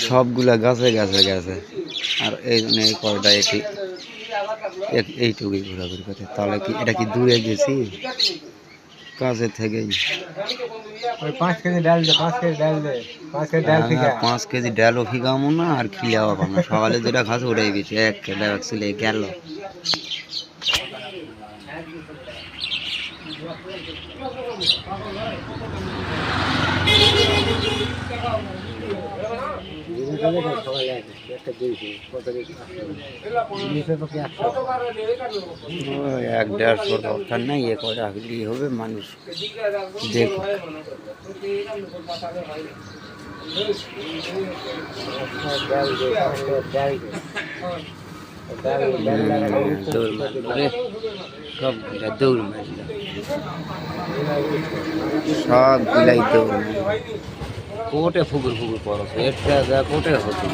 সবগুলা গাছে গাছে গেছে। আর এই জন্য এই কয়টা এটি এইটুকুই ঘোরাঘুরি করে। তাহলে কি এটা কি দূরে গেছি কাছে থেকেই? 5 কেজি ডাল দে, 5 কেজি ডাল দে, 5 কেজি ডাল ফিকা। 5 কেজি ডালও ফিকামো না আর খিলাও পাবো। সকালে যেটা খাচ্ছে ওটাই বেশি। এক খেলা ছেলে গেল। এক 150 দরকার নাই, এ করে রাখলেই হবে। মানুষ দেখুক। দৌড় মারল, সব গুলাই দৌড়। কোটে ফুকুর ফুকুর পড়ছে, এটা যা কোটে হচ্ছে।